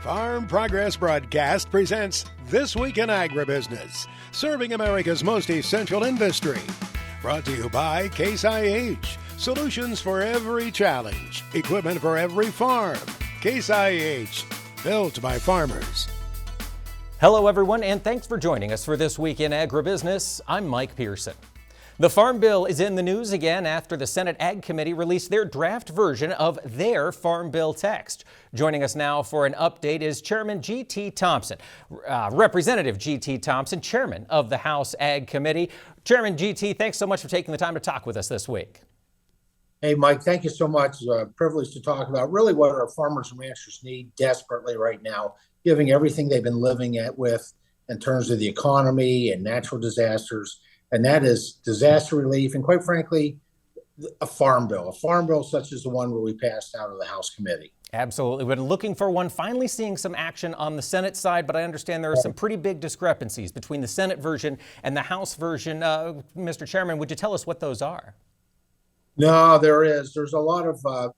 Farm Progress Broadcast presents This Week in Agribusiness, serving America's most essential industry. Brought to you by Case IH, solutions for every challenge, equipment for every farm. Case IH, built by farmers. Hello, everyone, and thanks for joining us for This Week in Agribusiness. I'm Mike Pearson. The Farm Bill is in the news again after the Senate Ag Committee released their draft version of their Farm Bill text. Joining us now for an update is Chairman G.T. Thompson, Representative G.T. Thompson, Chairman of the House Ag Committee. Chairman G.T., thanks so much for taking the time to talk with us this week. Hey, Mike, thank you so much. It's a privilege to talk about really what our farmers and ranchers need desperately right now, given everything they've been living with in terms of the economy and natural disasters. And that is disaster relief and, quite frankly, a farm bill such as the one where we passed out of the House committee. Absolutely. We've been looking for one, finally seeing some action on the Senate side, but I understand there are some pretty big discrepancies between the Senate version and the House version. Mr. Chairman, would you tell us what those are? No, there is. There's a lot of the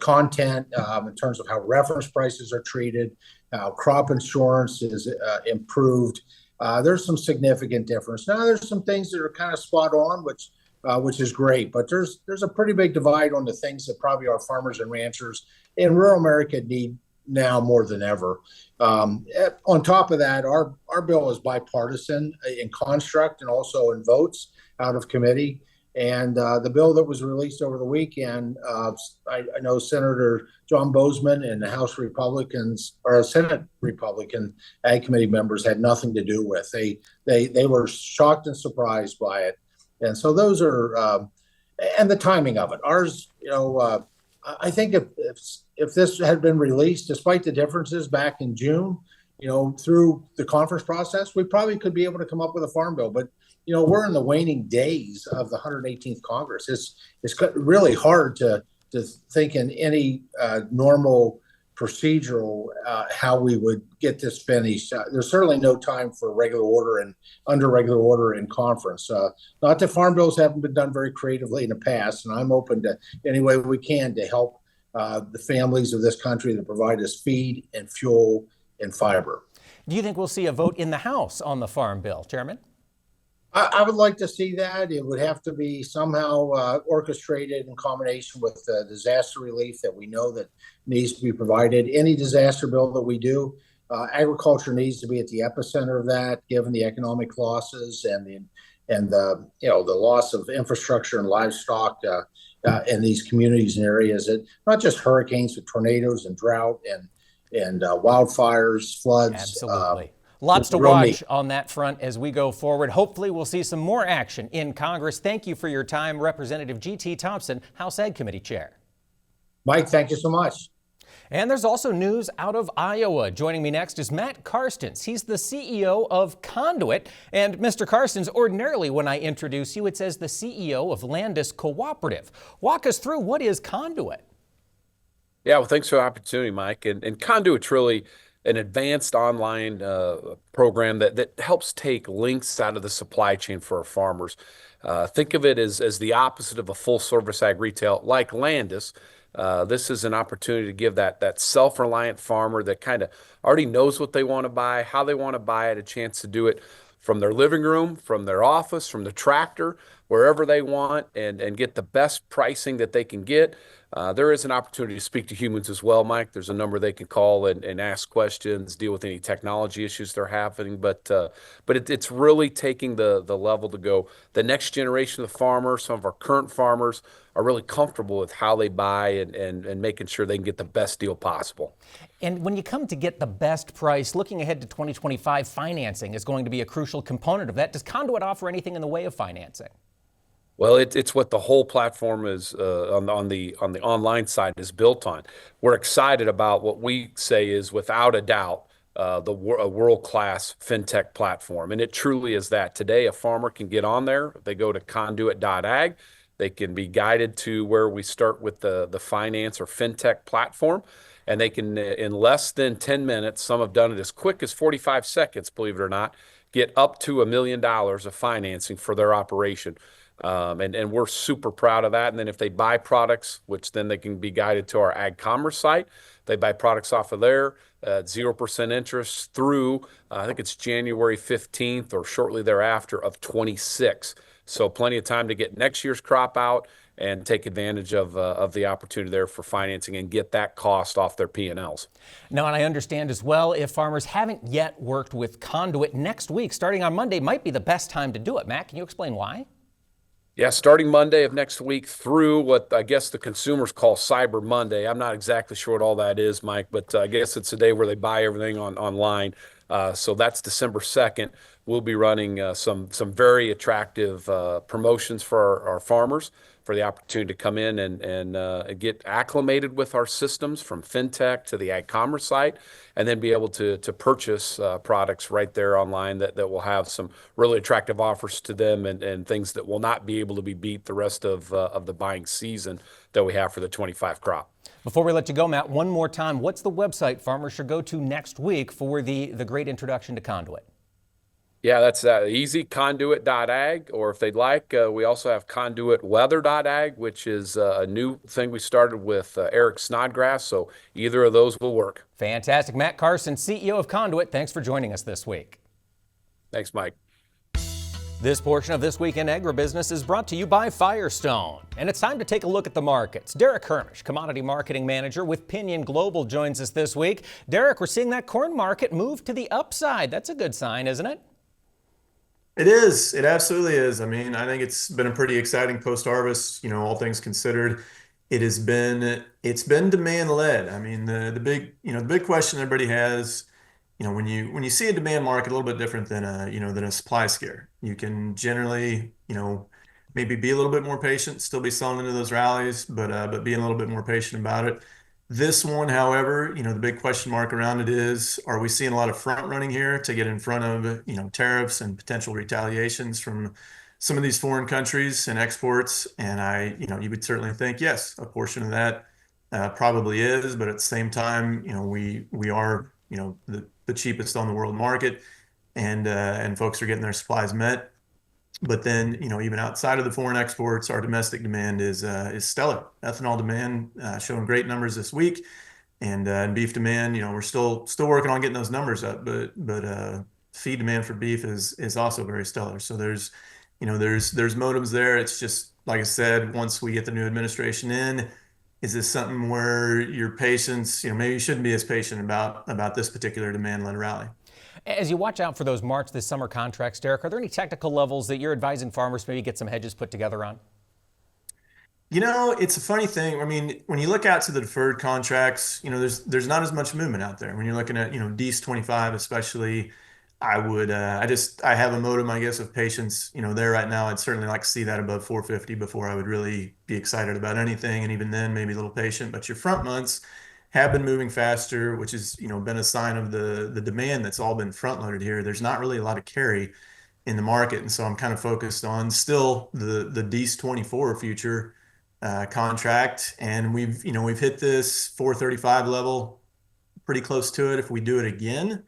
content in terms of how reference prices are treated, how crop insurance is improved. There's some significant difference. Now, there's some things that are kind of spot on, which is great, but there's a pretty big divide on the things that probably our farmers and ranchers in rural America need now more than ever. On top of that, our bill is bipartisan in construct and also in votes out of committee. And the bill that was released over the weekend, I know Senator John Boozman and the House Republicans or Senate Republican Ag Committee members had nothing to do with. They were shocked and surprised by it, and so those are and the timing of it. Ours, I think if this had been released, despite the differences back in June, through the conference process, we probably could be able to come up with a farm bill, but. We're in the waning days of the 118th Congress. It's really hard to think in any normal procedural how we would get this finished. There's certainly no time for regular order and under regular order in conference. Not that farm bills haven't been done very creatively in the past, and I'm open to any way we can to help the families of this country that provide us feed and fuel and fiber. Do you think we'll see a vote in the House on the Farm Bill, Chairman? I would like to see that. It would have to be somehow orchestrated in combination with the disaster relief that we know that needs to be provided. Any disaster bill that we do, agriculture needs to be at the epicenter of that, given the economic losses and the loss of infrastructure and livestock in these communities and areas. That not just hurricanes, but tornadoes and drought and wildfires, floods. Absolutely. Lots to watch on that front as we go forward. Hopefully we'll see some more action in Congress. Thank you for your time, Representative G.T. Thompson, House Ag Committee Chair. Mike, thank you so much. And there's also news out of Iowa. Joining me next is Matt Karstens. He's the CEO of Conduit. And Mr. Karstens, ordinarily when I introduce you, it says the CEO of Landis Cooperative. Walk us through, what is Conduit? Yeah, well, thanks for the opportunity, Mike. And Conduit's really an advanced online program that helps take links out of the supply chain for our farmers. Think of it as the opposite of a full-service ag retail like Landis. This is an opportunity to give that self-reliant farmer that kind of already knows what they want to buy, how they want to buy it, a chance to do it from their living room, from their office, from the tractor, wherever they want, and get the best pricing that they can get. There is an opportunity to speak to humans as well, Mike. There's a number they can call and ask questions, deal with any technology issues they're having. But it's really taking the level to go. The next generation of farmers, some of our current farmers, are really comfortable with how they buy and making sure they can get the best deal possible. And when you come to get the best price, looking ahead to 2025, financing is going to be a crucial component of that. Does Conduit offer anything in the way of financing? Well, it's what the whole platform is on the online side is built on. We're excited about what we say is without a doubt a world-class fintech platform, and it truly is that. Today, a farmer can get on there. They go to conduit.ag. They can be guided to where we start with the finance or fintech platform, and they can, in less than 10 minutes, some have done it as quick as 45 seconds, believe it or not, get up to $1 million of financing for their operation. And we're super proud of that. And then if they buy products, which then they can be guided to our ag commerce site, they buy products off of there at 0% interest through, I think it's January 15th or shortly thereafter of 26. So plenty of time to get next year's crop out and take advantage of the opportunity there for financing and get that cost off their P&Ls. Now, and I understand as well, if farmers haven't yet worked with Conduit, next week, starting on Monday, might be the best time to do it. Matt, can you explain why? Yeah, starting Monday of next week through what I guess the consumers call Cyber Monday. I'm not exactly sure what all that is, Mike, but I guess it's a day where they buy everything online. So that's December 2nd. We'll be running some very attractive promotions for our farmers for the opportunity to come in and get acclimated with our systems from FinTech to the ag commerce site, and then be able to purchase products right there online that will have some really attractive offers to them and things that will not be able to be beat the rest of the buying season that we have for the 25 crop. Before we let you go, Matt, one more time, what's the website farmers should go to next week for the great introduction to Conduit? Yeah, that's easy, conduit.ag, or if they'd like, we also have conduitweather.ag, which is a new thing we started with Eric Snodgrass, so either of those will work. Fantastic. Matt Carson, CEO of Conduit, thanks for joining us this week. Thanks, Mike. This portion of This Week in Agribusiness is brought to you by Firestone. And it's time to take a look at the markets. Derek Hermish, Commodity Marketing Manager with Pinion Global, joins us this week. Derek, we're seeing that corn market move to the upside. That's a good sign, isn't it? It is. It absolutely is. I mean, I think it's been a pretty exciting post-harvest, all things considered. It's been demand led. I mean, the big question everybody has, when you see a demand market a little bit different than a supply scare, you can generally, maybe be a little bit more patient, still be selling into those rallies, but being a little bit more patient about it. This one, however, the big question mark around it is, are we seeing a lot of front running here to get in front of, tariffs and potential retaliations from some of these foreign countries and exports? And you would certainly think, yes, a portion of that probably is, but at the same time, we are, the cheapest on the world market, and folks are getting their supplies met. But then, even outside of the foreign exports, our domestic demand is stellar. Ethanol demand showing great numbers this week, and beef demand, we're still working on getting those numbers up. But feed demand for beef is also very stellar. So there's motives there. It's just like I said, once we get the new administration in, is this something where your patience, maybe you shouldn't be as patient about this particular demand-led rally? As you watch out for those March this summer contracts, Derek, are there any technical levels that you're advising farmers maybe get some hedges put together on? It's a funny thing. I mean, when you look out to the deferred contracts, there's not as much movement out there. When you're looking at, DEES 25 especially, I have a motive, I guess, of patience, there right now. I'd certainly like to see that above 450 before I would really be excited about anything. And even then, maybe a little patient. But your front months have been moving faster, which has been a sign of the demand that's all been front loaded here. There's not really a lot of carry in the market, and so I'm kind of focused on still the DEES 24 future contract, and we've hit this 435 level, pretty close to it. If we do it again,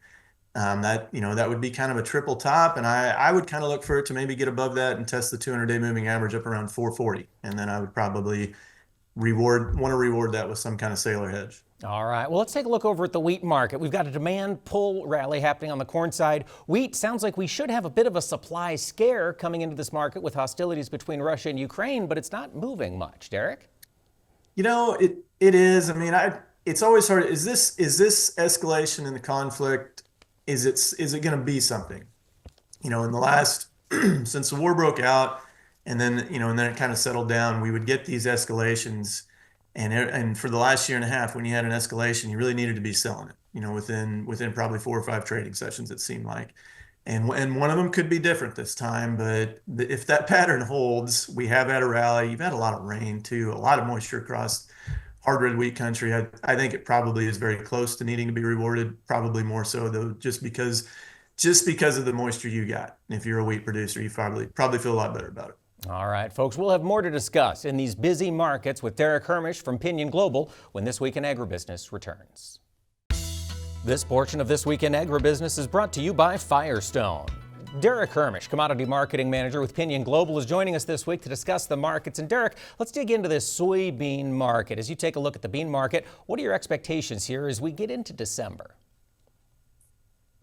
that would be kind of a triple top, and I would kind of look for it to maybe get above that and test the 200-day moving average up around 440, and then I would probably want to reward that with some kind of sailor hedge. All right, well, let's take a look over at the wheat market. We've got a demand pull rally happening on the corn side. Wheat sounds like we should have a bit of a supply scare coming into this market with hostilities between Russia and Ukraine, but it's not moving much. Derek? It is. I mean, it's always hard. Is this escalation in the conflict? Is it going to be something? In the last since the war broke out, and then it kind of settled down, we would get these escalations. And for the last year and a half, when you had an escalation, you really needed to be selling it, within probably 4 or 5 trading sessions, it seemed like. And one of them could be different this time, but if that pattern holds, we have had a rally. You've had a lot of rain too, a lot of moisture across hard red wheat country. I think it probably is very close to needing to be rewarded, probably more so though, just because of the moisture you got. And if you're a wheat producer, you probably feel a lot better about it. All right, folks, we'll have more to discuss in these busy markets with Derek Hermish from Pinion Global when This Week in Agribusiness returns. This portion of This Week in Agribusiness is brought to you by Firestone. Derek Hermish, Commodity Marketing Manager with Pinion Global, is joining us this week to discuss the markets. And Derek, let's dig into this soybean market. As you take a look at the bean market, what are your expectations here as we get into December?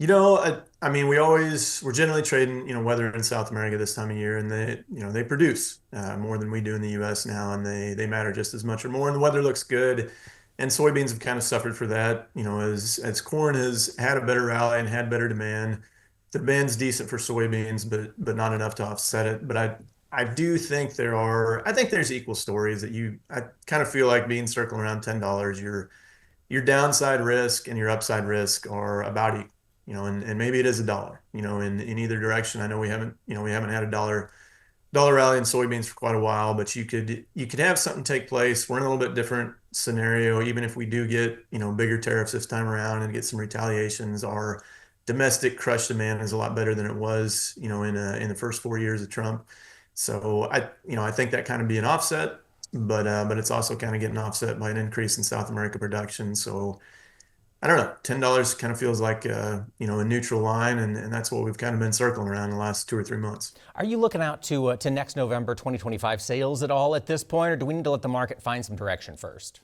I mean, we're generally trading, weather in South America this time of year, and they produce more than we do in the U.S. now, and they matter just as much or more. And the weather looks good, and soybeans have kind of suffered for that. As corn has had a better rally and had better demand. The demand's decent for soybeans, but not enough to offset it. But I do think I think there's equal stories that I kind of feel like beans circling around $10. Your downside risk and your upside risk are about equal. And maybe it is $1, in either direction. I know we haven't had a dollar rally in soybeans for quite a while, but you could have something take place. We're in a little bit different scenario. Even if we do get, bigger tariffs this time around and get some retaliations, our domestic crush demand is a lot better than it was, in the first 4 years of Trump. So I think that kind of be an offset, but it's also kind of getting offset by an increase in South America production. So I don't know, $10 kind of feels like a neutral line, and that's what we've kind of been circling around in the last 2 or 3 months. Are you looking out to next November 2025 sales at all at this point, or do we need to let the market find some direction first?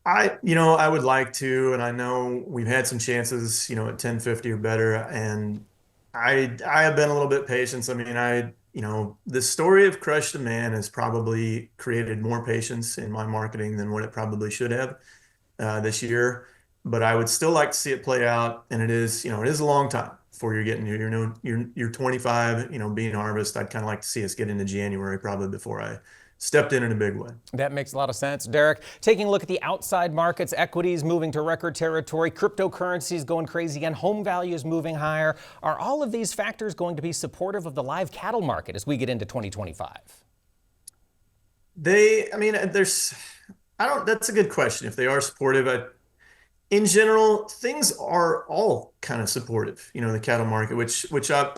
I would like to, and I know we've had some chances, at 1050 or better, and I have been a little bit patient. I mean, the story of crush demand has probably created more patience in my marketing than what it probably should have this year. But I would still like to see it play out, and it is a long time before you're getting your 25 bean harvest. I'd kind of like to see us get into January probably before I stepped in a big way. That makes a lot of sense. Derek, taking a look at the outside markets, equities moving to record territory, cryptocurrencies going crazy again, home values moving higher. Are all of these factors going to be supportive of the live cattle market as we get into 2025? That's a good question. If they are supportive, in general, things are all kind of supportive, the cattle market, which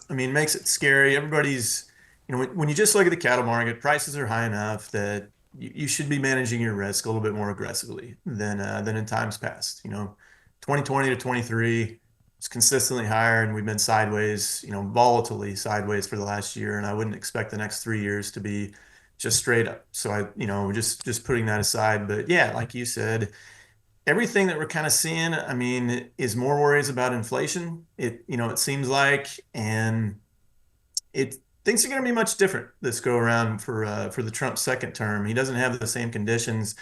makes it scary. Everybody's, when you just look at the cattle market, prices are high enough that you should be managing your risk a little bit more aggressively than in times past. 2020 to 23 is consistently higher, and we've been sideways, volatilely sideways for the last year, and I wouldn't expect the next 3 years to be just straight up. So just putting that aside, but yeah, like you said, everything that we're kind of seeing, is more worries about inflation. It seems like, and things are going to be much different this go around for the Trump second term. He doesn't have the same conditions,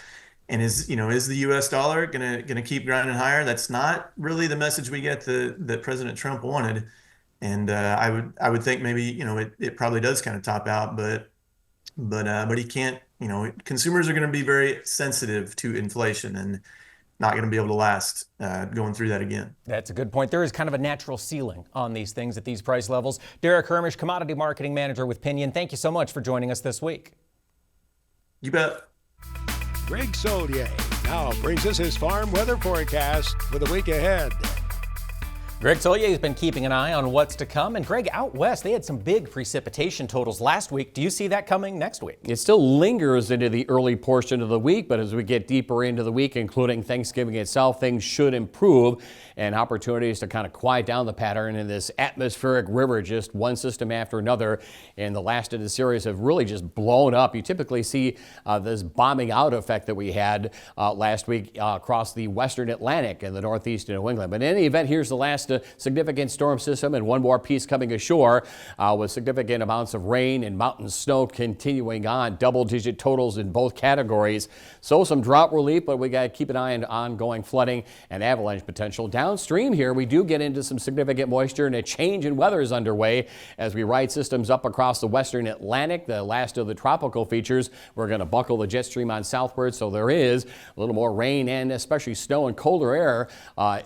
and is the U.S. dollar going to keep grinding higher? That's not really the message we get that President Trump wanted, and I would think maybe it probably does kind of top out, but he can't. Consumers are going to be very sensitive to inflation and not going to be able to last going through that again. That's a good point. There is kind of a natural ceiling on these things at these price levels. Derek Hermish, Commodity Marketing Manager with Pinion, thank you so much for joining us this week. You bet. Greg Solier now brings us his farm weather forecast for the week ahead. Greg Solier has been keeping an eye on what's to come. And Greg, out west, they had some big precipitation totals last week. Do you see that coming next week? It still lingers into the early portion of the week, but as we get deeper into the week, including Thanksgiving itself, things should improve and opportunities to kind of quiet down the pattern in this atmospheric river, just one system after another. And the last of the series have really just blown up. You typically see this bombing out effect that we had last week across the western Atlantic and the northeast of New England. But in any event, here's the last significant storm system, and one more piece coming ashore with significant amounts of rain and mountain snow continuing on, double-digit totals in both categories. So some drought relief, but we got to keep an eye on ongoing flooding and avalanche potential. Downstream here, we do get into some significant moisture, and a change in weather is underway as we ride systems up across the western Atlantic, the last of the tropical features. We're going to buckle the jet stream on southward, so there is a little more rain and especially snow and colder air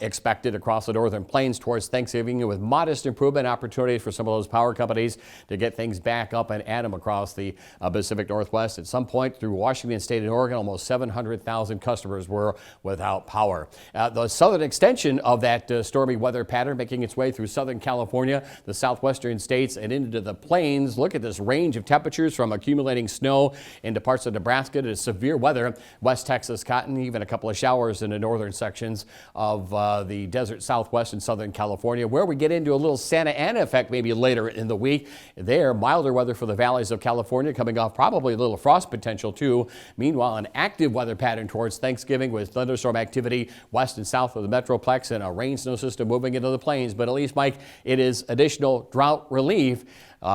expected across the northern plains towards Thanksgiving, with modest improvement opportunities for some of those power companies to get things back up and at them across the Pacific Northwest. At some point through Washington State and Oregon, almost 700,000 customers were without power. The southern extension of that stormy weather pattern making its way through Southern California, the southwestern states, and into the plains. Look at this range of temperatures from accumulating snow into parts of Nebraska to severe weather, West Texas cotton, even a couple of showers in the northern sections of the desert southwest and southern Northern California, where we get into a little Santa Ana effect maybe later in the week. There, milder weather for the valleys of California, coming off probably a little frost potential too. Meanwhile, an active weather pattern towards Thanksgiving with thunderstorm activity west and south of the Metroplex and a rain snow system moving into the plains. But at least, Mike, it is additional drought relief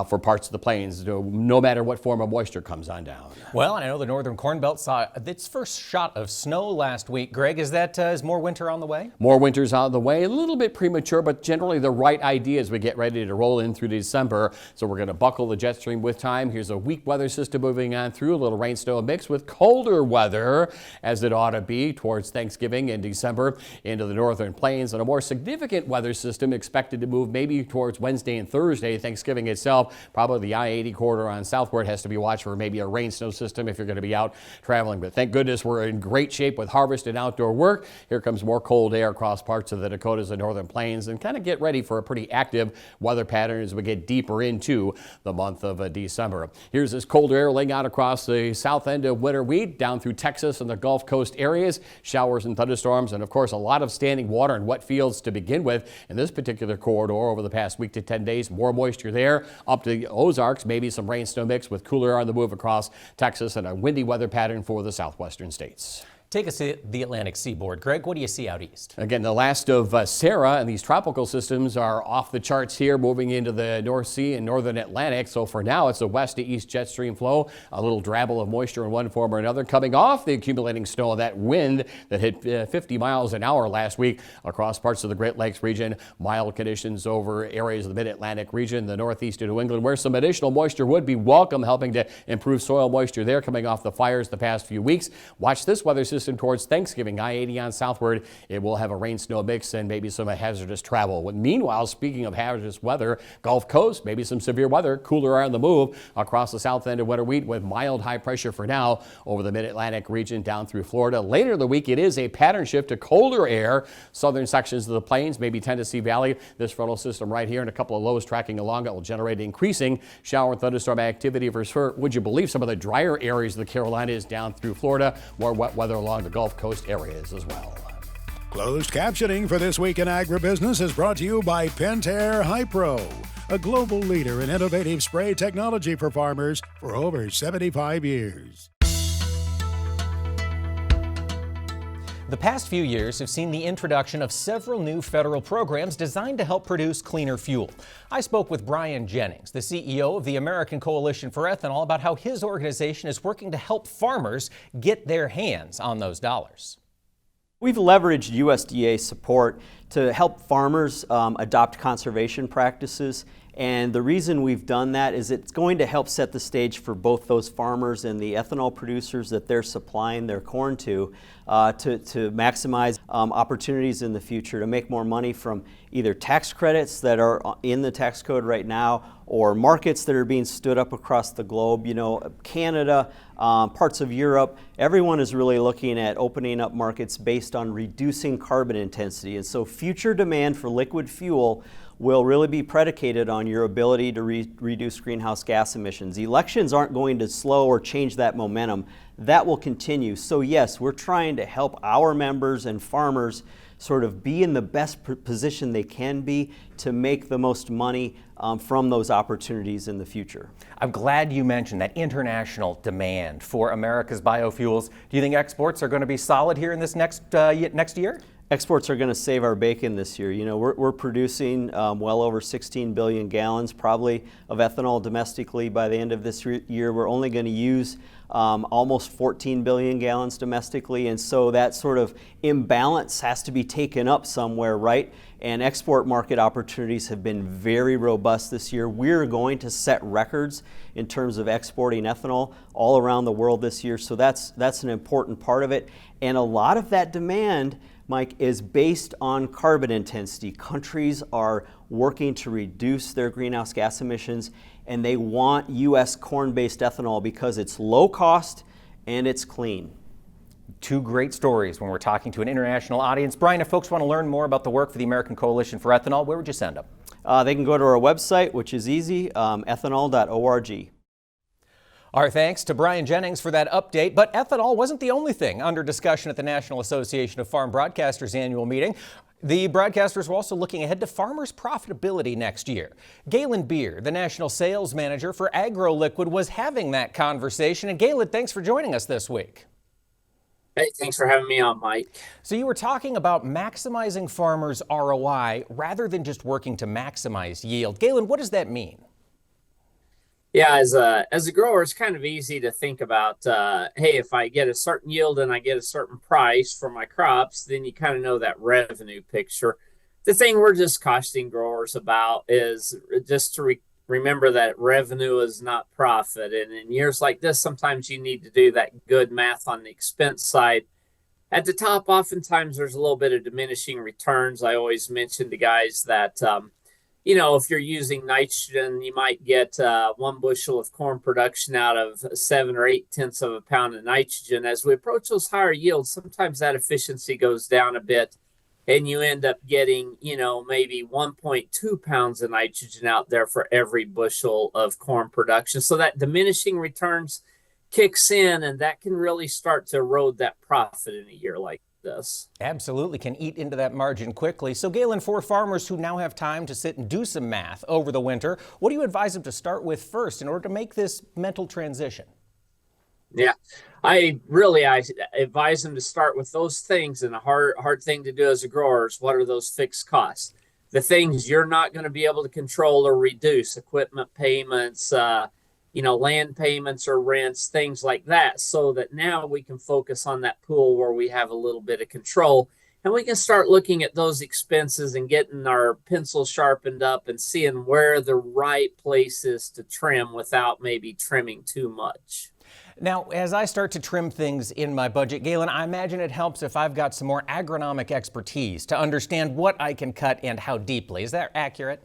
for parts of the plains, no matter what form of moisture comes on down. Well, I know the northern Corn Belt saw its first shot of snow last week. Greg, is more winter on the way? More winter's on the way, a little bit premature, but generally the right idea as we get ready to roll in through December. So we're going to buckle the jet stream with time. Here's a weak weather system moving on through, a little rain snow mix with colder weather, as it ought to be, towards Thanksgiving in December into the northern plains, and a more significant weather system expected to move maybe towards Wednesday and Thursday, Thanksgiving itself. Probably the I-80 corridor on southward has to be watched for maybe a rain snow system if you're going to be out traveling. But thank goodness we're in great shape with harvest and outdoor work. Here comes more cold air across parts of the Dakotas and northern plains, and kind of get ready for a pretty active weather pattern as we get deeper into the month of December. Here's this cold air laying out across the south end of winter wheat down through Texas and the Gulf Coast areas. Showers and thunderstorms, and of course a lot of standing water and wet fields to begin with in this particular corridor over the past week to 10 days. More moisture there. Up to the Ozarks, maybe some rain snow mix with cooler air on the move across Texas, and a windy weather pattern for the southwestern states. Take us to the Atlantic seaboard. Greg, what do you see out east? Again, the last of Sarah, and these tropical systems are off the charts here, moving into the North Sea and northern Atlantic. So for now, it's a west to east jet stream flow, a little drabble of moisture in one form or another, coming off the accumulating snow of that wind that hit 50 miles an hour last week across parts of the Great Lakes region. Mild conditions over areas of the mid-Atlantic region, the northeast of New England, where some additional moisture would be welcome, helping to improve soil moisture there, coming off the fires the past few weeks. Watch this weather system towards Thanksgiving. I-80 on southward, it will have a rain snow mix and maybe some hazardous travel. Meanwhile, speaking of hazardous weather, Gulf Coast, maybe some severe weather, cooler air on the move across the south end of winter wheat with mild high pressure for now over the mid-Atlantic region down through Florida. Later in the week, it is a pattern shift to colder air. Southern sections of the plains, maybe Tennessee Valley, this frontal system right here and a couple of lows tracking along it will generate increasing shower and thunderstorm activity for sure. Would you believe some of the drier areas of the Carolinas down through Florida? More wet weather along the Gulf Coast areas as well. Closed captioning for This Week in Agribusiness is brought to you by Pentair Hypro, a global leader in innovative spray technology for farmers for over 75 years. The past few years have seen the introduction of several new federal programs designed to help produce cleaner fuel. I spoke with Brian Jennings, the CEO of the American Coalition for Ethanol, about how his organization is working to help farmers get their hands on those dollars. We've leveraged USDA support to help farmers adopt conservation practices. And the reason we've done that is it's going to help set the stage for both those farmers and the ethanol producers that they're supplying their corn to maximize opportunities in the future to make more money from either tax credits that are in the tax code right now or markets that are being stood up across the globe. You know, Canada, parts of Europe, everyone is really looking at opening up markets based on reducing carbon intensity. And so future demand for liquid fuel will really be predicated on your ability to reduce greenhouse gas emissions. Elections aren't going to slow or change that momentum. That will continue. So yes, we're trying to help our members and farmers sort of be in the best position they can be to make the most money from those opportunities in the future. I'm glad you mentioned that international demand for America's biofuels. Do you think exports are going to be solid here in this next year? Exports are going to save our bacon this year. You know, we're producing well over 16 billion gallons probably of ethanol domestically by the end of this year. We're only going to use almost 14 billion gallons domestically, and so that sort of imbalance has to be taken up somewhere, right? And export market opportunities have been very robust this year. We're going to set records in terms of exporting ethanol all around the world this year, so that's an important part of it. And a lot of that demand, Mike, is based on carbon intensity. Countries are working to reduce their greenhouse gas emissions, and they want U.S. corn-based ethanol because it's low cost and it's clean. Two great stories when we're talking to an international audience. Brian, if folks want to learn more about the work for the American Coalition for Ethanol, where would you send them? They can go to our website, which is easy, ethanol.org. Our thanks to Brian Jennings for that update. But ethanol wasn't the only thing under discussion at the National Association of Farm Broadcasters annual meeting. The broadcasters were also looking ahead to farmers' profitability next year. Galen Beer, the national sales manager for AgroLiquid, was having that conversation. And Galen, thanks for joining us this week. Hey, thanks for having me on, Mike. So you were talking about maximizing farmers' ROI rather than just working to maximize yield. Galen, what does that mean? Yeah, as a grower, it's kind of easy to think about, hey, if I get a certain yield and I get a certain price for my crops, then you kind of know that revenue picture. The thing we're just cautioning growers about is just to remember that revenue is not profit. And in years like this, sometimes you need to do that good math on the expense side. At the top, oftentimes there's a little bit of diminishing returns. I always mention to guys that, if you're using nitrogen, you might get 1 bushel of corn production out of 7 or 8 tenths of a pound of nitrogen. As we approach those higher yields, sometimes that efficiency goes down a bit and you end up getting, maybe 1.2 pounds of nitrogen out there for every bushel of corn production. So that diminishing returns kicks in, and that can really start to erode that profit in a year like this. Absolutely, can eat into that margin quickly. So Galen, for farmers who now have time to sit and do some math over the winter, what do you advise them to start with first in order to make this mental transition? Yeah, I advise them to start with those things, and a hard thing to do as a grower is what are those fixed costs? The things you're not going to be able to control or reduce, equipment payments, land payments or rents, things like that, so that now we can focus on that pool where we have a little bit of control. And we can start looking at those expenses and getting our pencil sharpened up and seeing where the right place is to trim without maybe trimming too much. Now, as I start to trim things in my budget, Galen, I imagine it helps if I've got some more agronomic expertise to understand what I can cut and how deeply. Is that accurate?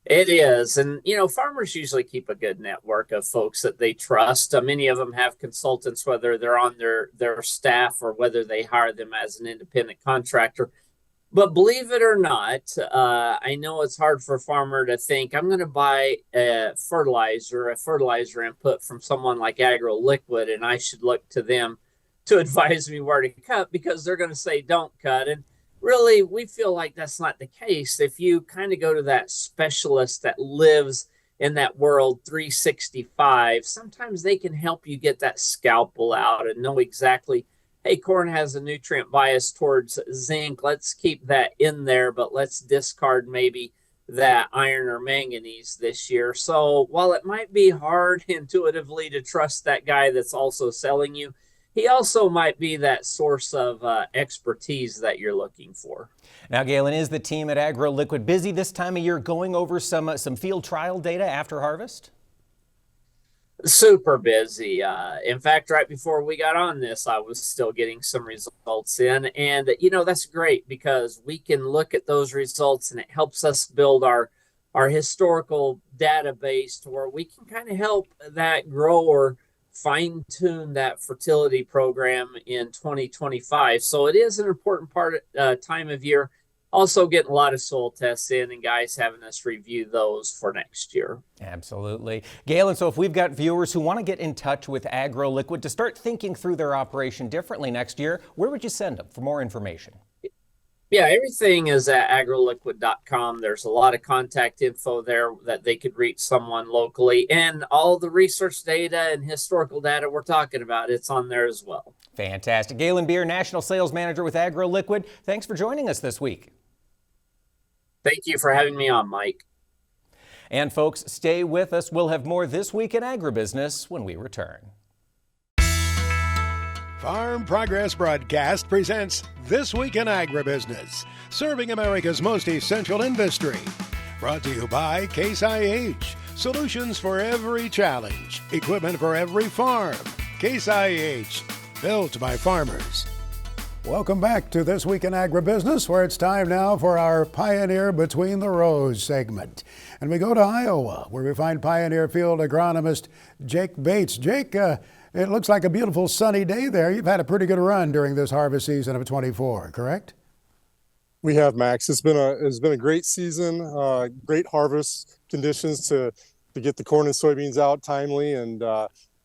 It is. And, farmers usually keep a good network of folks that they trust. Many of them have consultants, whether they're on their staff or whether they hire them as an independent contractor. But believe it or not, I know it's hard for a farmer to think, I'm going to buy a fertilizer input from someone like AgroLiquid, and I should look to them to advise me where to cut because they're going to say, don't cut. And really, we feel like that's not the case. If you kind of go to that specialist that lives in that world 365, sometimes they can help you get that scalpel out and know exactly, hey, corn has a nutrient bias towards zinc. Let's keep that in there, but let's discard maybe that iron or manganese this year. So while it might be hard intuitively to trust that guy that's also selling you, he also might be that source of expertise that you're looking for. Now, Galen, is the team at AgroLiquid busy this time of year going over some field trial data after harvest? Super busy. In fact, right before we got on this, I was still getting some results in. And, that's great because we can look at those results and it helps us build our historical database to where we can kind of help that grower fine-tune that fertility program in 2025. So it is an important time of year. Also getting a lot of soil tests in and guys having us review those for next year. Absolutely. Galen, so if we've got viewers who want to get in touch with AgroLiquid to start thinking through their operation differently next year, where would you send them for more information? Yeah, everything is at agroliquid.com. There's a lot of contact info there that they could reach someone locally. And all the research data and historical data we're talking about, it's on there as well. Fantastic. Galen Beer, National Sales Manager with AgroLiquid. Thanks for joining us this week. Thank you for having me on, Mike. And folks, stay with us. We'll have more This Week in Agribusiness when we return. Farm Progress Broadcast presents This Week in Agribusiness, serving America's most essential industry. Brought to you by Case IH, solutions for every challenge, equipment for every farm. Case IH, built by farmers. Welcome back to This Week in Agribusiness, where it's time now for our Pioneer Between the Rows segment. And we go to Iowa, where we find Pioneer Field agronomist Jake Bates. Jake, it looks like a beautiful sunny day there. You've had a pretty good run during this harvest season of 24, correct? We have, Max. It's been a great season, great harvest conditions to get the corn and soybeans out timely, and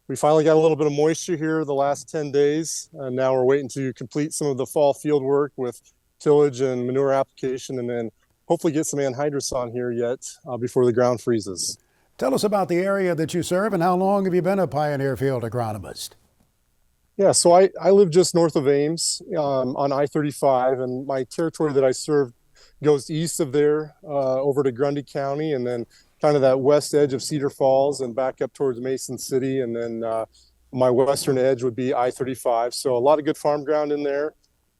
we finally got a little bit of moisture here the last 10 days, and now we're waiting to complete some of the fall field work with tillage and manure application, and then hopefully get some anhydrous on here yet before the ground freezes. Tell us about the area that you serve and how long have you been a Pioneer Field agronomist? Yeah, so I live just north of Ames on I-35, and my territory that I serve goes east of there over to Grundy County, and then kind of that west edge of Cedar Falls and back up towards Mason City, and then my western edge would be I-35. So a lot of good farm ground in there.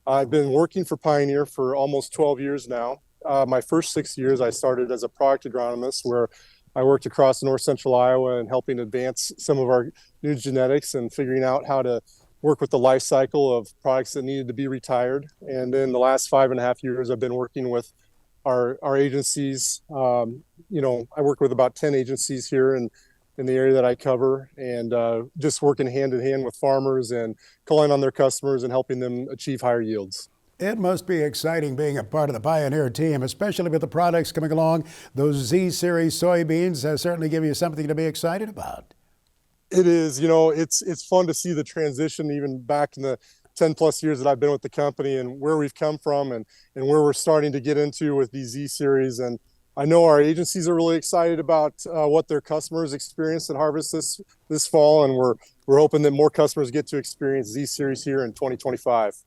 I've been working for Pioneer for almost 12 years now. My first 6 years I started as a product agronomist, where I worked across north central Iowa and helping advance some of our new genetics and figuring out how to work with the life cycle of products that needed to be retired. And then the last 5.5 years, I've been working with our agencies. I work with about 10 agencies here in the area that I cover, and just working hand in hand with farmers and calling on their customers and helping them achieve higher yields. It must be exciting being a part of the Pioneer team, especially with the products coming along. Those Z-Series soybeans certainly give you something to be excited about. It is, it's fun to see the transition even back in the 10 plus years that I've been with the company and where we've come from and where we're starting to get into with these Z-Series. And I know our agencies are really excited about what their customers experience at harvest this fall, and we're hoping that more customers get to experience Z-Series here in 2025.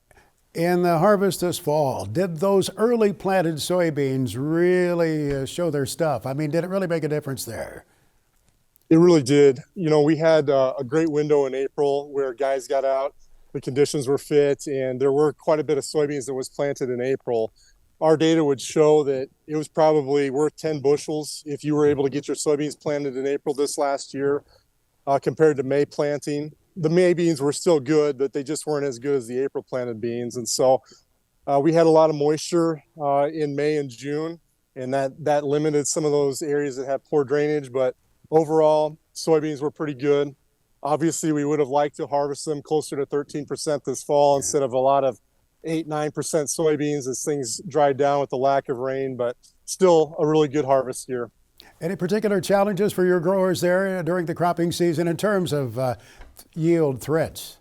In the harvest this fall, did those early planted soybeans really show their stuff? I mean, did it really make a difference there? It really did. We had a great window in April where guys got out, the conditions were fit, and there were quite a bit of soybeans that was planted in April. Our data would show that it was probably worth 10 bushels if you were able to get your soybeans planted in April this last year compared to May planting. The May beans were still good, but they just weren't as good as the April planted beans. And so we had a lot of moisture in May and June, and that limited some of those areas that have poor drainage. But overall, soybeans were pretty good. Obviously, we would have liked to harvest them closer to 13% this fall instead of a lot of 8-9% soybeans as things dried down with the lack of rain, but still a really good harvest year. Any particular challenges for your growers there during the cropping season in terms of yield threats?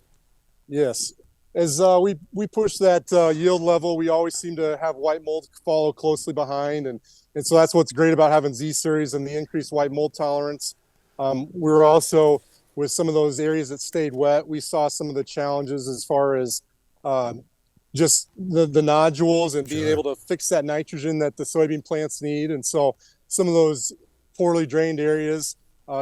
Yes. As we push that yield level, we always seem to have white mold follow closely behind. And so that's what's great about having Z-Series and the increased white mold tolerance. We're also, with some of those areas that stayed wet, we saw some of the challenges as far as just the nodules and being able to fix that nitrogen that the soybean plants need. And so some of those poorly drained areas,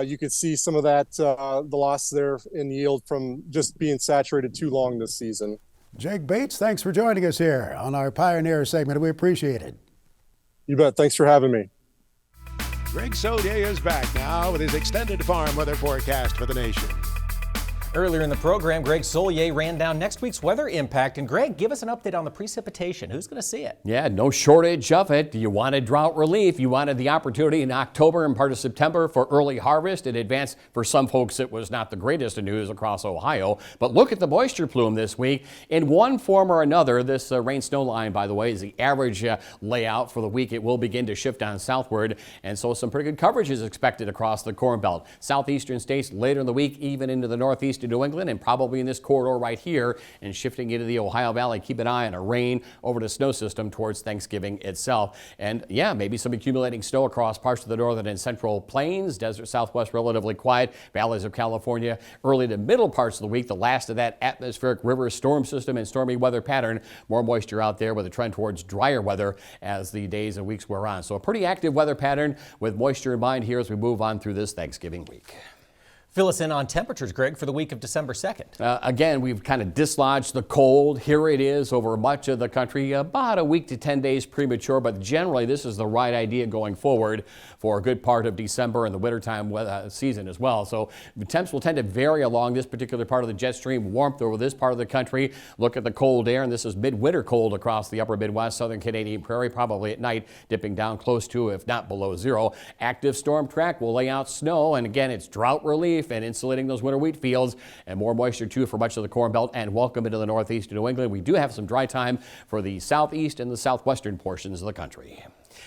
you could see some of that, the loss there in yield from just being saturated too long this season. Jake Bates, thanks for joining us here on our Pioneer segment. We appreciate it. You bet. Thanks for having me. Greg Solier is back now with his extended farm weather forecast for the nation. Earlier in the program, Greg Solier ran down next week's weather impact. And Greg, give us an update on the precipitation. Who's going to see it? Yeah, no shortage of it. You wanted drought relief. You wanted the opportunity in October and part of September for early harvest. In advance, for some folks, it was not the greatest of news across Ohio. But look at the moisture plume this week. In one form or another, this rain-snow line, by the way, is the average layout for the week. It will begin to shift on southward. And so some pretty good coverage is expected across the Corn Belt. Southeastern states later in the week, even into the northeast New England, and probably in this corridor right here and shifting into the Ohio Valley. Keep an eye on a rain over the snow system towards Thanksgiving itself. And yeah, maybe some accumulating snow across parts of the northern and central plains, desert Southwest relatively quiet, valleys of California early to middle parts of the week, the last of that atmospheric river storm system and stormy weather pattern. More moisture out there with a trend towards drier weather as the days and weeks wear on. So a pretty active weather pattern with moisture in mind here as we move on through this Thanksgiving week. Fill us in on temperatures, Greg, for the week of December 2nd. Again, we've kind of dislodged the cold. Here it is over much of the country, about a week to 10 days premature, but generally this is the right idea going forward for a good part of December and the wintertime season as well. So temps will tend to vary along this particular part of the jet stream. Warmth over this part of the country. Look at the cold air, and this is midwinter cold across the upper Midwest, southern Canadian prairie, probably at night dipping down close to, if not below zero. Active storm track will lay out snow, and again, it's drought relief and insulating those winter wheat fields, and more moisture too for much of the Corn Belt, and welcome into the northeast of New England. We do have some dry time for the southeast and the southwestern portions of the country.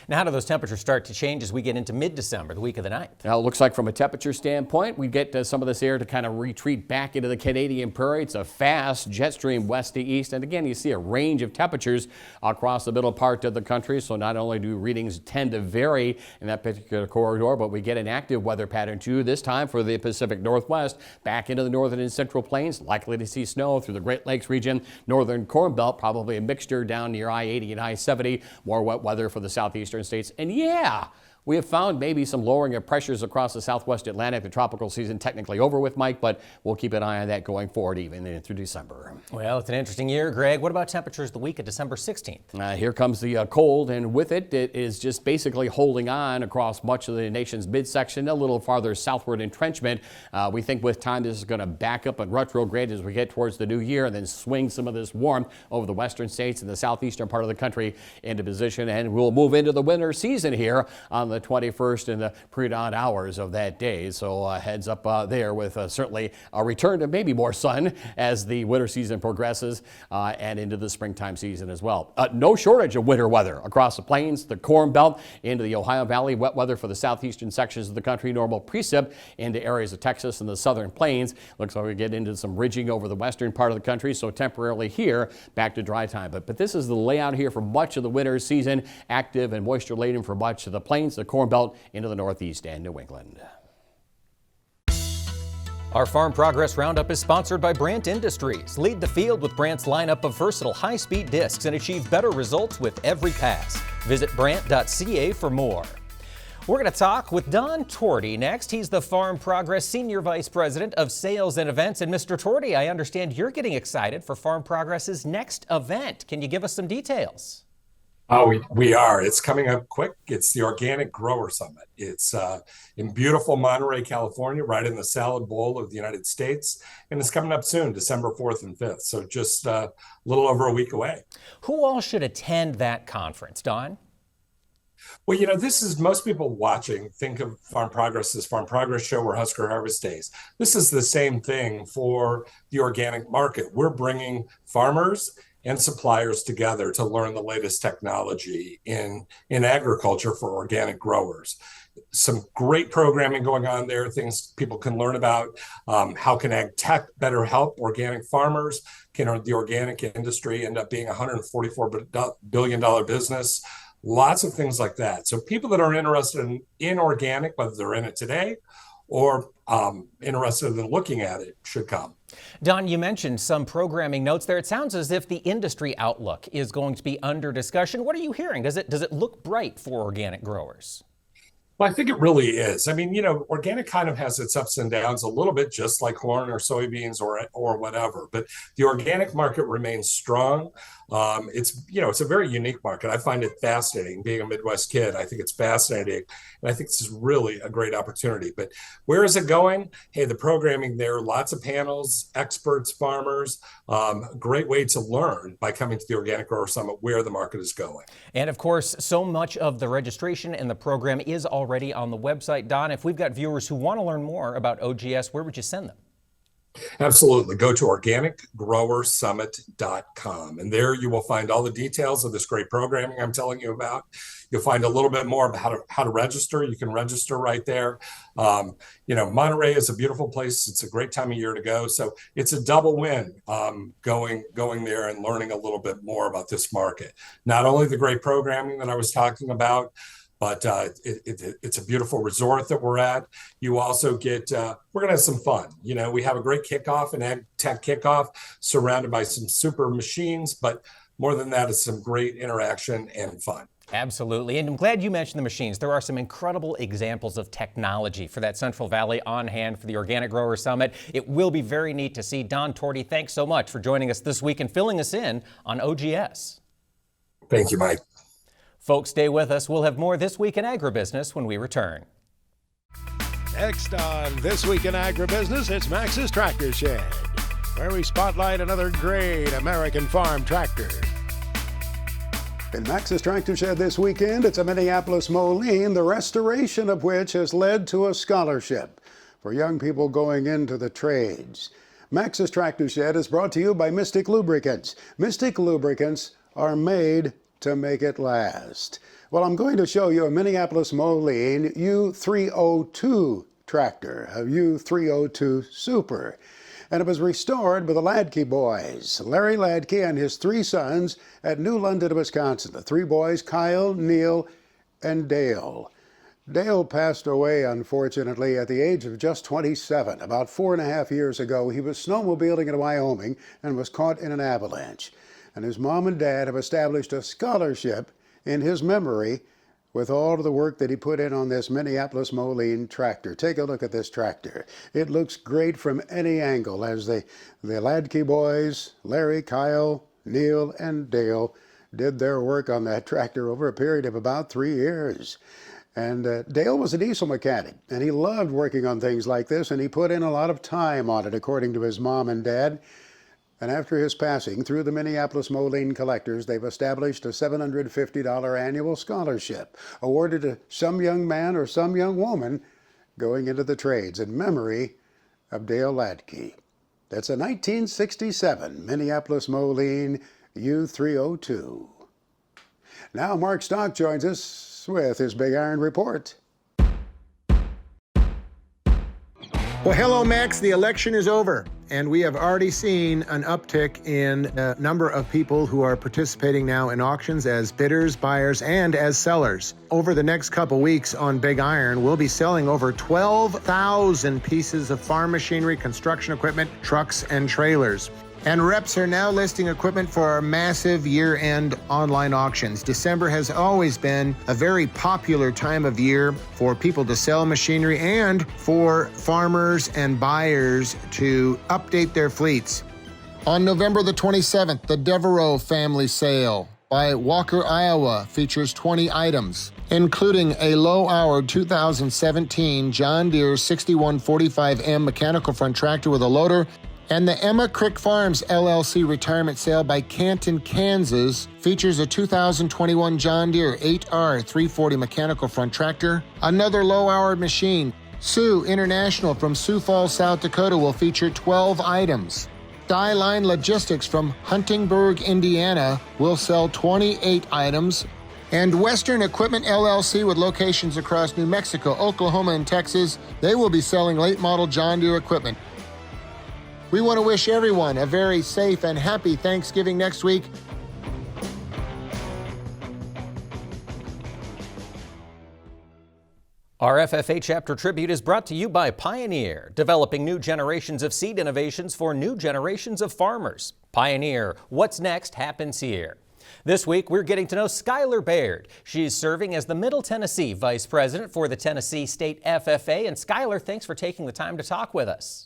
Now, how do those temperatures start to change as we get into mid-December, the week of the 9th? Now, it looks like from a temperature standpoint, we get some of this air to kind of retreat back into the Canadian prairie. It's a fast jet stream west to east. And again, you see a range of temperatures across the middle part of the country. So not only do readings tend to vary in that particular corridor, but we get an active weather pattern too, this time for the Pacific Northwest, back into the northern and central plains. Likely to see snow through the Great Lakes region, northern Corn Belt, probably a mixture down near I-80 and I-70. More wet weather for the southeastern states. And yeah, we have found maybe some lowering of pressures across the southwest Atlantic. The tropical season technically over with, Mike, but we'll keep an eye on that going forward even through December. Well, it's an interesting year, Greg. What about temperatures the week of December 16th? Here comes the cold, and with it, it is just basically holding on across much of the nation's midsection, a little farther southward entrenchment. We think with time this is going to back up and retrograde as we get towards the new year and then swing some of this warmth over the western states and the southeastern part of the country into position, and we'll move into the winter season here on the 21st in the pre-dawn hours of that day. So heads up there with certainly a return to maybe more sun as the winter season progresses and into the springtime season as well. No shortage of winter weather across the plains, the Corn Belt, into the Ohio Valley. Wet weather for the southeastern sections of the country. Normal precip into areas of Texas and the southern plains. Looks like we get into some ridging over the western part of the country. So temporarily here, back to dry time. But this is the layout here for much of the winter season. Active and moisture laden for much of the plains, the Corn Belt into the Northeast and New England. Our Farm Progress Roundup is sponsored by Brandt Industries. Lead the field with Brandt's lineup of versatile high-speed discs and achieve better results with every pass. Visit brandt.ca for more. We're going to talk with Don Torty next. He's the Farm Progress Senior Vice President of Sales and Events. And Mr. Torty, I understand you're getting excited for Farm Progress's next event. Can you give us some details? Oh, we are. It's coming up quick. It's the Organic Grower Summit. It's in beautiful Monterey, California, right in the salad bowl of the United States. And it's coming up soon, December 4th and 5th. So just a little over a week away. Who all should attend that conference, Don? Well, you know, this is most people watching think of Farm Progress as Farm Progress Show or Husker Harvest Days. This is the same thing for the organic market. We're bringing farmers and suppliers together to learn the latest technology in agriculture for organic growers. Some great programming going on there, things people can learn about. How can ag tech better help organic farmers? Can the organic industry end up being a $144 billion business? Lots of things like that. So people that are interested in organic, whether they're in it today or interested in looking at it, should come. Don, you mentioned some programming notes there. It sounds as if the industry outlook is going to be under discussion. What are you hearing? Does it look bright for organic growers? Well, I think it really is. I mean, you know, organic kind of has its ups and downs a little bit, just like corn or soybeans or whatever. But the organic market remains strong. It's a very unique market. I find it fascinating. Being a Midwest kid, I think it's fascinating, and I think this is really a great opportunity. But where is it going? Hey, the programming there, lots of panels, experts, farmers. Great way to learn by coming to the Organic Grower Summit where the market is going. And of course, so much of the registration and the program is already on the website. Don, if we've got viewers who want to learn more about OGS, where would you send them? Absolutely. Go to organicgrowersummit.com. And there you will find all the details of this great programming I'm telling you about. You'll find a little bit more about how to register. You can register right there. Monterey is a beautiful place. It's a great time of year to go. So it's a double win going there and learning a little bit more about this market. Not only the great programming that I was talking about, but it's a beautiful resort that we're at. You also get, we're going to have some fun. You know, we have a great kickoff, an ag tech kickoff surrounded by some super machines, but more than that, it's some great interaction and fun. Absolutely. And I'm glad you mentioned the machines. There are some incredible examples of technology for that Central Valley on hand for the Organic Grower Summit. It will be very neat to see. Don Torty, thanks so much for joining us this week and filling us in on OGS. Thank you, Mike. Folks, stay with us. We'll have more This Week in Agribusiness when we return. Next on This Week in Agribusiness, it's Max's Tractor Shed, where we spotlight another great American farm tractor. In Max's Tractor Shed this weekend, it's a Minneapolis Moline, the restoration of which has led to a scholarship for young people going into the trades. Max's Tractor Shed is brought to you by Mystic Lubricants. Mystic Lubricants are made to make it last. Well, I'm going to show you a Minneapolis Moline U302 tractor, a U302 Super. And it was restored by the Ladke boys, Larry Ladke and his 3 sons at New London, Wisconsin. The 3 boys, Kyle, Neil, and Dale. Dale passed away, unfortunately, at the age of just 27. About 4.5 years ago, he was snowmobiling in Wyoming and was caught in an avalanche. And his mom and dad have established a scholarship in his memory with all of the work that he put in on this Minneapolis Moline tractor. Take a look at this tractor. It looks great from any angle as the Ladke boys, Larry, Kyle, Neil, and Dale did their work on that tractor over a period of about 3 years. And Dale was a diesel mechanic, and he loved working on things like this, and he put in a lot of time on it, according to his mom and dad. And after his passing, through the Minneapolis Moline collectors, they've established a $750 annual scholarship awarded to some young man or some young woman going into the trades in memory of Dale Ladke. That's a 1967 Minneapolis Moline U302. Now Mark Stock joins us with his Big Iron Report. Well, hello, Max. The election is over, and we have already seen an uptick in the number of people who are participating now in auctions as bidders, buyers, and as sellers. Over the next couple weeks on Big Iron, we'll be selling over 12,000 pieces of farm machinery, construction equipment, trucks, and trailers. And reps are now listing equipment for our massive year-end online auctions. December has always been a very popular time of year for people to sell machinery and for farmers and buyers to update their fleets. On November the 27th, the Devereaux family sale by Walker, Iowa features 20 items, including a low-hour 2017 John Deere 6145M mechanical front tractor with a loader. And the Emma Crick Farms LLC retirement sale by Canton, Kansas features a 2021 John Deere 8R 340 mechanical front tractor, another low-hour machine. Sioux International from Sioux Falls, South Dakota will feature 12 items. Skyline Logistics from Huntingburg, Indiana will sell 28 items. And Western Equipment LLC with locations across New Mexico, Oklahoma, and Texas, they will be selling late-model John Deere equipment. We want to wish everyone a very safe and happy Thanksgiving next week. Our FFA Chapter Tribute is brought to you by Pioneer, developing new generations of seed innovations for new generations of farmers. Pioneer, what's next happens here. This week, we're getting to know Skylar Baird. She's serving as the Middle Tennessee Vice President for the Tennessee State FFA. And Skylar, thanks for taking the time to talk with us.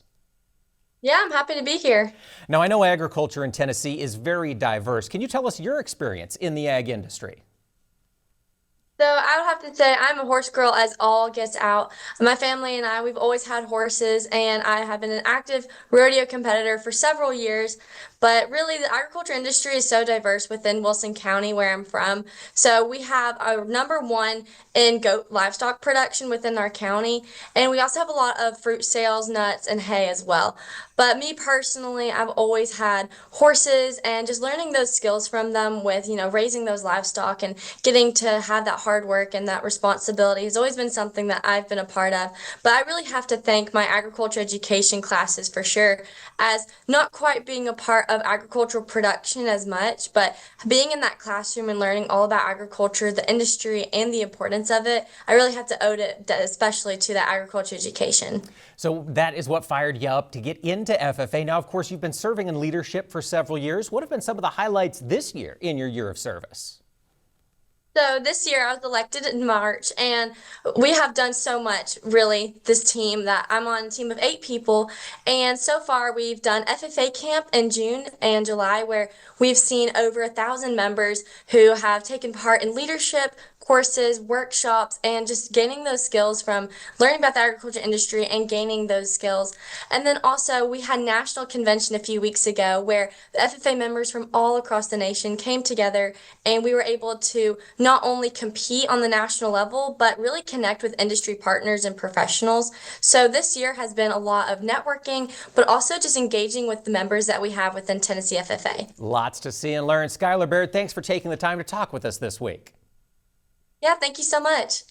Yeah, I'm happy to be here. Now, I know agriculture in Tennessee is very diverse. Can you tell us your experience in the ag industry? So I would have to say I'm a horse girl as all gets out. My family and I, we've always had horses, and I have been an active rodeo competitor for several years. But really, the agriculture industry is so diverse within Wilson County, where I'm from. So we have a #1 in goat livestock production within our county, and we also have a lot of fruit sales, nuts, and hay as well. But me personally, I've always had horses, and just learning those skills from them with, raising those livestock and getting to have that hard work and that responsibility has always been something that I've been a part of. But I really have to thank my agriculture education classes for sure, as not quite being a part of agricultural production as much, but being in that classroom and learning all about agriculture, the industry, and the importance of it, I really have to owe it especially to that agriculture education. So that is what fired you up to get into FFA. Now, of course, you've been serving in leadership for several years. What have been some of the highlights this year in your year of service? So this year I was elected in March, and we have done so much, really, this team, that I'm on a team of 8 people. And so far we've done FFA camp in June and July, where we've seen over 1,000 members who have taken part in leadership, courses, workshops, and just gaining those skills from learning about the agriculture industry and gaining those skills. And then also we had National Convention a few weeks ago where the FFA members from all across the nation came together, and we were able to not only compete on the national level, but really connect with industry partners and professionals. So this year has been a lot of networking, but also just engaging with the members that we have within Tennessee FFA. Lots to see and learn. Skylar Baird, thanks for taking the time to talk with us this week. Yeah, thank you so much.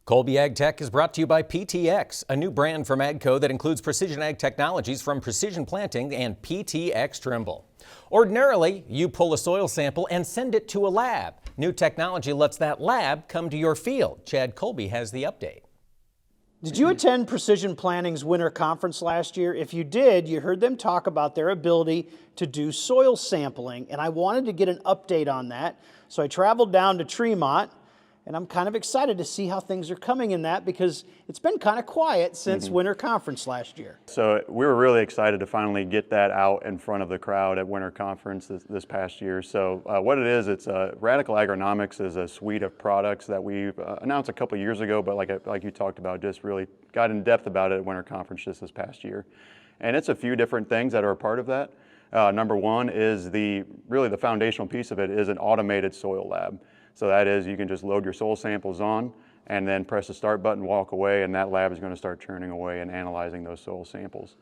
Colby Ag Tech is brought to you by PTX, a new brand from AGCO that includes precision ag technologies from Precision Planting and PTX Trimble. Ordinarily, you pull a soil sample and send it to a lab. New technology lets that lab come to your field. Chad Colby has the update. Did you attend Precision Planting's winter conference last year? If you did, you heard them talk about their ability to do soil sampling, and I wanted to get an update on that. So I traveled down to Tremont, and I'm kind of excited to see how things are coming in that because it's been kind of quiet since winter conference last year. So we were really excited to finally get that out in front of the crowd at winter conference this past year. So what it is, it's Radical Agronomics is a suite of products that we've announced a couple years ago, but like you talked about, just really got in depth about it at winter conference just this past year. And it's a few different things that are a part of that. Number one is really the foundational piece of it is an automated soil lab. So that is, you can just load your soil samples on and then press the start button, walk away, and that lab is going to start churning away and analyzing those soil samples.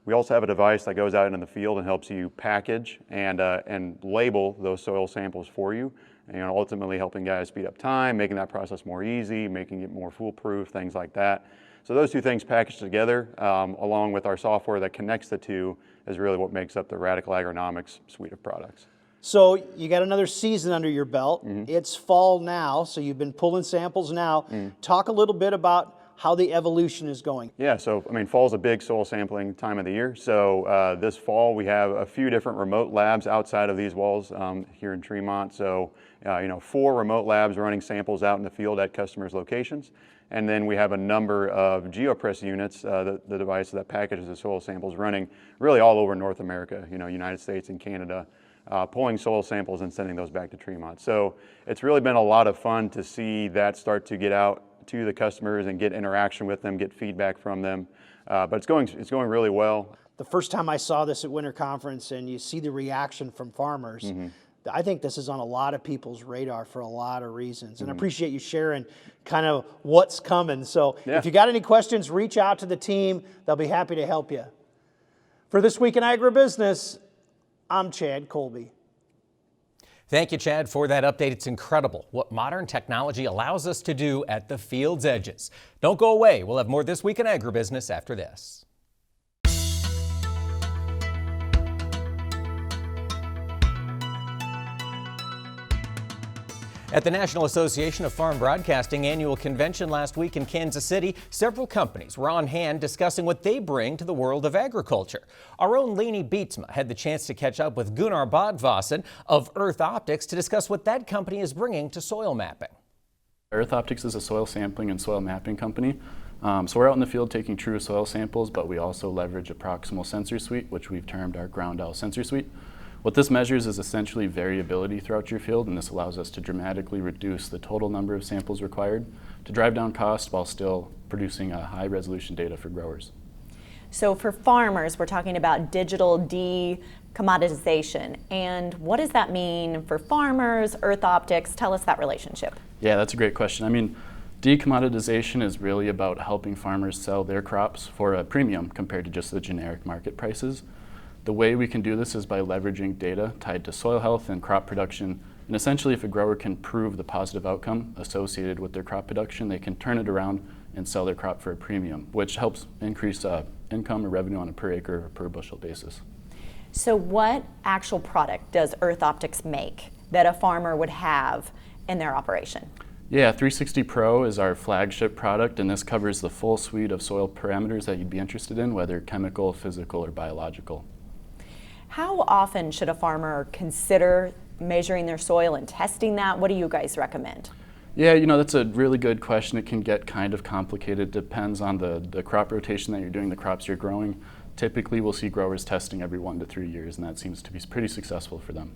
We also have a device that goes out into the field and helps you package and label those soil samples for you, and ultimately helping guys speed up time, making that process more easy, making it more foolproof, things like that. So those two things packaged together, along with our software that connects the two, is really what makes up the Radical Agronomics suite of products. So you got another season under your belt. It's fall now, so you've been pulling samples now. Talk a little bit about how the evolution is going. Yeah, so I mean, fall's a big soil sampling time of the year. So this fall we have a few different remote labs outside of these walls here in Tremont. So 4 remote labs running samples out in the field at customers' locations. And then we have a number of GeoPress units, the device that packages the soil samples, running really all over North America, United States and Canada, pulling soil samples and sending those back to Tremont. So it's really been a lot of fun to see that start to get out to the customers and get interaction with them, get feedback from them. But it's going really well. The first time I saw this at winter conference and you see the reaction from farmers, I think this is on a lot of people's radar for a lot of reasons. And I appreciate you sharing kind of what's coming. So if you got any questions, reach out to the team. They'll be happy to help you. For This Week in Agribusiness, I'm Chad Colby. Thank you, Chad, for that update. It's incredible what modern technology allows us to do at the field's edges. Don't go away. We'll have more This Week in Agribusiness after this. At the National Association of Farm Broadcasting annual convention last week in Kansas City, several companies were on hand discussing what they bring to the world of agriculture. Our own Leni Beetsma had the chance to catch up with Gunnar Bodvassen of Earth Optics to discuss what that company is bringing to soil mapping. Earth Optics is a soil sampling and soil mapping company. So we're out in the field taking true soil samples, but we also leverage a proximal sensor suite, which we've termed our ground owl sensor suite. What this measures is essentially variability throughout your field, and this allows us to dramatically reduce the total number of samples required to drive down costs while still producing high resolution data for growers. So for farmers, we're talking about digital decommoditization. And what does that mean for farmers, Earth Optics? Tell us that relationship. Yeah, that's a great question. I mean, decommoditization is really about helping farmers sell their crops for a premium compared to just the generic market prices. The way we can do this is by leveraging data tied to soil health and crop production. And essentially, if a grower can prove the positive outcome associated with their crop production, they can turn it around and sell their crop for a premium, which helps increase income or revenue on a per acre or per bushel basis. So what actual product does Earth Optics make that a farmer would have in their operation? Yeah, 360 Pro is our flagship product, and this covers the full suite of soil parameters that you'd be interested in, whether chemical, physical, or biological. How often should a farmer consider measuring their soil and testing that? What do you guys recommend? Yeah, that's a really good question. It can get kind of complicated. Depends on the crop rotation that you're doing, the crops you're growing. Typically, we'll see growers testing every 1 to 3 years, and that seems to be pretty successful for them.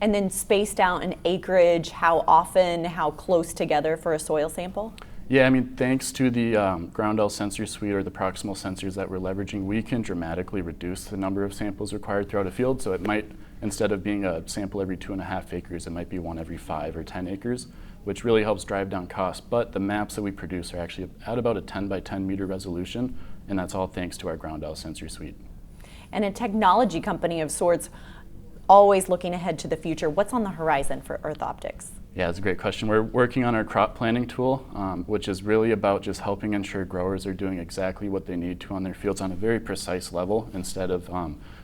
And then spaced out in acreage, how often, how close together for a soil sample? Yeah, I mean, thanks to the Ground L sensor suite or the proximal sensors that we're leveraging, we can dramatically reduce the number of samples required throughout a field. So it might, instead of being a sample every 2.5 acres, it might be one every 5 or 10 acres, which really helps drive down costs. But the maps that we produce are actually at about a 10 by 10 meter resolution, and that's all thanks to our Ground L sensor suite. And a technology company of sorts, always looking ahead to the future. What's on the horizon for Earth Optics? Yeah, that's a great question. We're working on our crop planning tool, which is really about just helping ensure growers are doing exactly what they need to on their fields on a very precise level instead of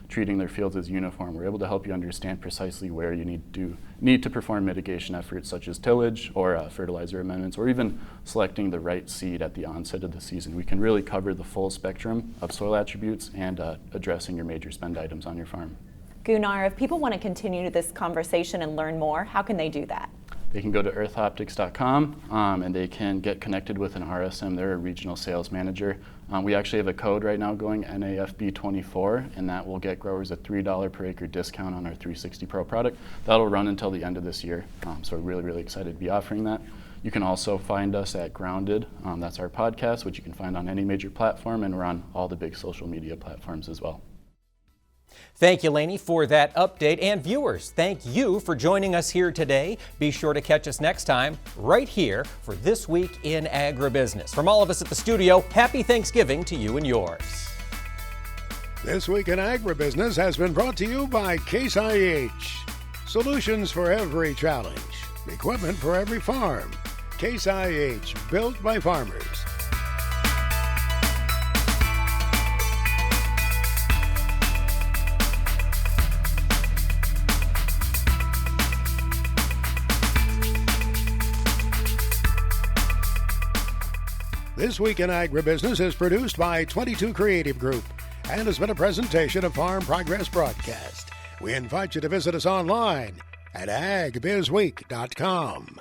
treating their fields as uniform. We're able to help you understand precisely where you need to perform mitigation efforts such as tillage or fertilizer amendments or even selecting the right seed at the onset of the season. We can really cover the full spectrum of soil attributes and addressing your major spend items on your farm. Gunnar, if people want to continue this conversation and learn more, how can they do that? They can go to earthoptics.com and they can get connected with an RSM. They're a regional sales manager. We actually have a code right now going, NAFB24, and that will get growers a $3 per acre discount on our 360 Pro product. That'll run until the end of this year, so we're really, really excited to be offering that. You can also find us at Grounded. That's our podcast, which you can find on any major platform, and we're on all the big social media platforms as well. Thank you, Lainey, for that update. And viewers, thank you for joining us here today. Be sure to catch us next time right here for This Week in Agribusiness. From all of us at the studio, happy Thanksgiving to you and yours. This Week in Agribusiness has been brought to you by Case IH. Solutions for every challenge. Equipment for every farm. Case IH, built by farmers. This Week in Agribusiness is produced by 22 Creative Group and has been a presentation of Farm Progress Broadcast. We invite you to visit us online at agbizweek.com.